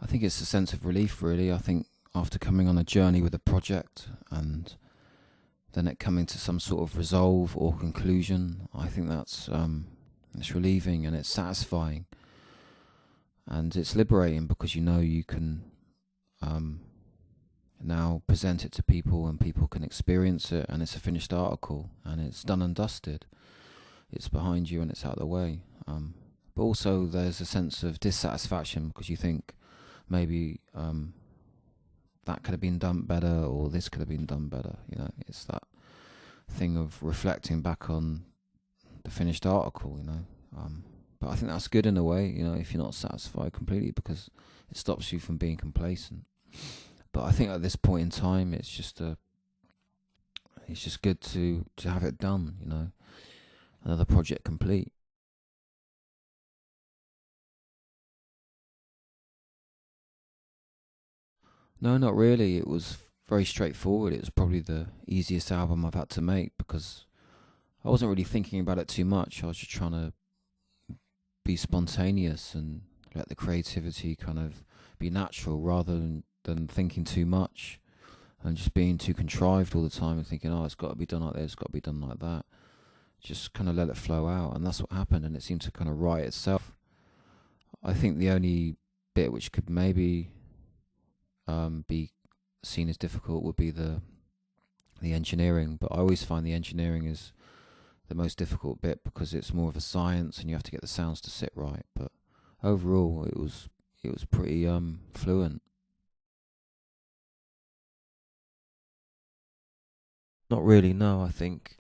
I think it's a sense of relief, really. I think after coming on a journey with a project and then it coming to some sort of resolve or conclusion, I think that's it's relieving and it's satisfying and it's liberating because you know you can um, now present it to people and people can experience it, and it's a finished article and it's done and dusted. It's behind you and it's out of the way. But also there's a sense of dissatisfaction because you think maybe that could have been done better or this could have been done better. You know, it's that thing of reflecting back on the finished article, you know. But I think that's good in a way, you know, if you're not satisfied completely because it stops you from being complacent. But I think at this point in time, it's just good to have it done, you know, another project complete. No, not really. It was very straightforward. It was probably the easiest album I've had to make because I wasn't really thinking about it too much. I was just trying to be spontaneous and let the creativity kind of be natural rather than thinking too much and just being too contrived all the time and thinking, oh, it's got to be done like this, it's got to be done like that. Just kind of let it flow out, and that's what happened, and it seemed to kind of write itself. I think the only bit which could maybe be seen as difficult would be the engineering, but I always find the engineering is the most difficult bit because it's more of a science and you have to get the sounds to sit right. But overall, it was pretty fluent. Not really, no. I think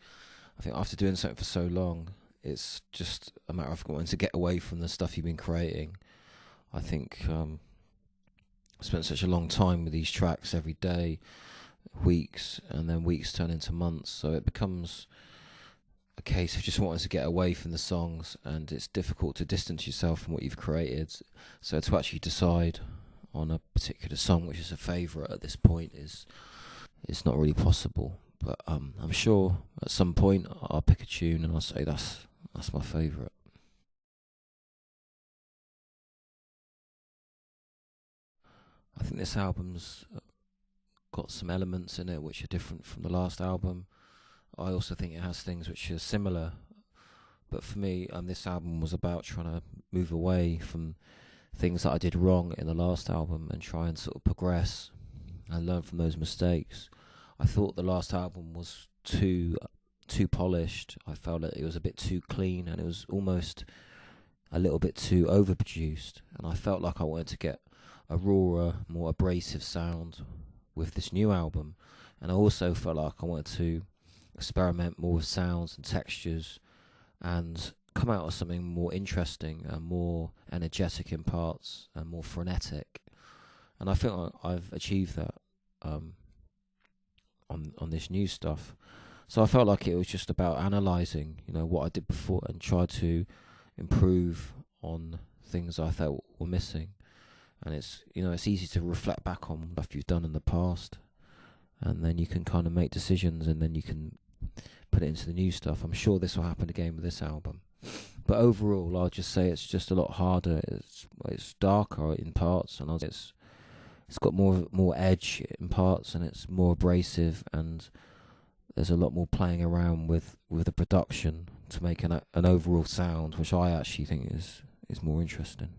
after doing something for so long, it's just a matter of wanting to get away from the stuff you've been creating. I think I spent such a long time with these tracks every day, weeks, and then weeks turn into months. So it becomes a case of just wanting to get away from the songs, and it's difficult to distance yourself from what you've created. So to actually decide on a particular song which is a favourite at this point is it's not really possible. But I'm sure at some point I'll pick a tune and I'll say that's my favourite. I think this album's got some elements in it which are different from the last album. I also think it has things which are similar. But for me, this album was about trying to move away from things that I did wrong in the last album and try and sort of progress and learn from those mistakes. I thought the last album was too polished. I felt that it was a bit too clean and it was almost a little bit too overproduced. And I felt like I wanted to get a rawer, more abrasive sound with this new album. And I also felt like I wanted to experiment more with sounds and textures and come out with something more interesting and more energetic in parts and more frenetic. And I think I've achieved that on this new stuff. So I felt like it was just about analysing, you know, what I did before and try to improve on things I felt were missing. And it's easy to reflect back on stuff you've done in the past, and then you can kind of make decisions, and then you can put it into the new stuff. I'm sure this will happen again with this album. But overall, I'll just say it's just a lot harder. It's darker in parts, and it's got more edge in parts, and it's more abrasive, and there's a lot more playing around with the production to make an overall sound, which I actually think is more interesting.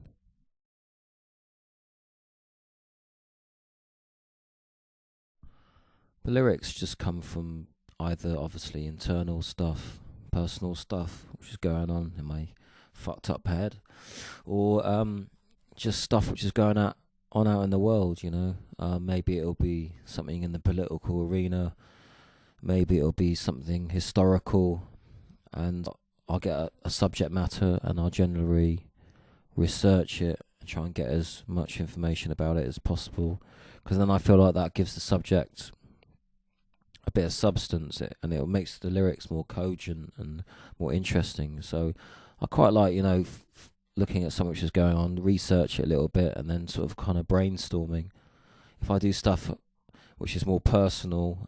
The lyrics just come from either obviously internal stuff, personal stuff, which is going on in my fucked up head, or just stuff which is going on out in the world. You know, maybe it'll be something in the political arena, maybe it'll be something historical, and I'll get a subject matter and I'll generally research it and try and get as much information about it as possible, because then I feel like that gives the subject a bit of substance, and it makes the lyrics more cogent and more interesting. So I quite like, you know, looking at something which is going on, research it a little bit, and then sort of kind of brainstorming. If I do stuff which is more personal,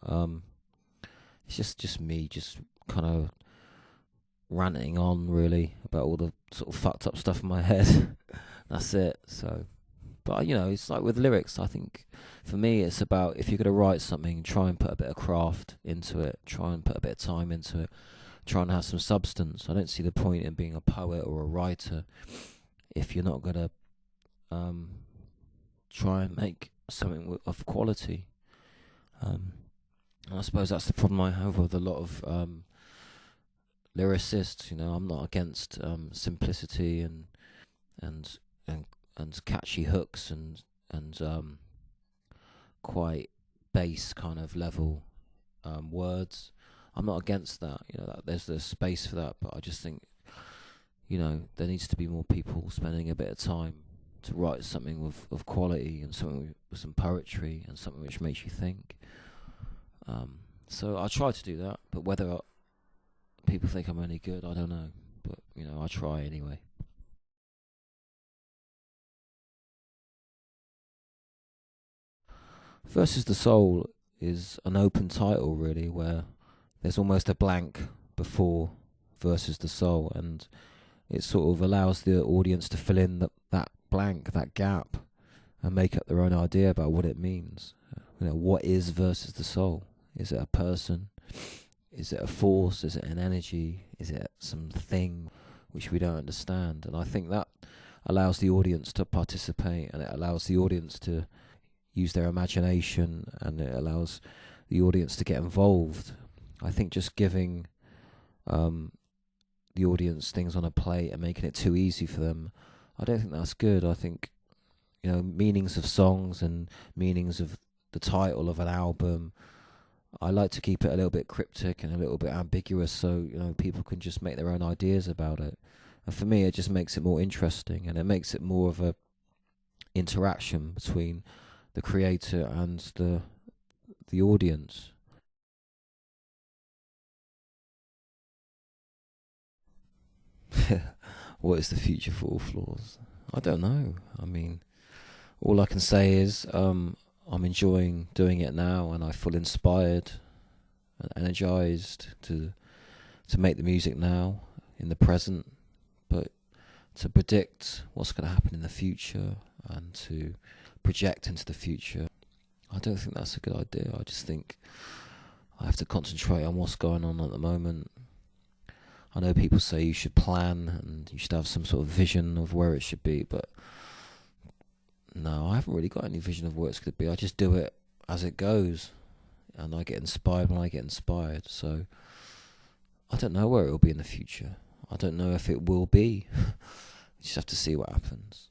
it's just me just kind of ranting on really about all the sort of fucked up stuff in my head. That's it. So, But it's like with lyrics. I think for me, it's about if you're gonna write something, try and put a bit of craft into it. Try and put a bit of time into it. Try and have some substance. I don't see the point in being a poet or a writer if you're not gonna um, try and make something of quality. And I suppose that's the problem I have with a lot of lyricists. I'm not against simplicity and and and catchy hooks and quite bass kind of level words. I'm not against that. There's space for that, but I just think there needs to be more people spending a bit of time to write something of quality and something with some poetry and something which makes you think. So I try to do that, but whether people think I'm any good, I don't know. But I try anyway. Versus the Soul is an open title, really, where there's almost a blank before Versus the Soul, and it sort of allows the audience to fill in that blank, that gap, and make up their own idea about what it means. What is Versus the Soul? Is it a person? Is it a force? Is it an energy? Is it something which we don't understand? And I think that allows the audience to participate, and it allows the audience to use their imagination, and it allows the audience to get involved. I think just giving the audience things on a plate and making it too easy for them, I don't think that's good. I think meanings of songs and meanings of the title of an album, I like to keep it a little bit cryptic and a little bit ambiguous, so people can just make their own ideas about it. And for me, it just makes it more interesting, and it makes it more of a interaction between the creator and the audience. What is the future for Allflaws? I don't know. I mean, all I can say is I'm enjoying doing it now, and I feel inspired and energized to make the music now in the present. But to predict what's going to happen in the future and to project into the future, I don't think that's a good idea. I just think I have to concentrate on what's going on at the moment. I know people say you should plan and you should have some sort of vision of where it should be, but no, I haven't really got any vision of where it's going to be. I just do it as it goes, and I get inspired when I get inspired. So I don't know where it will be in the future. I don't know if it will be. We just have to see what happens.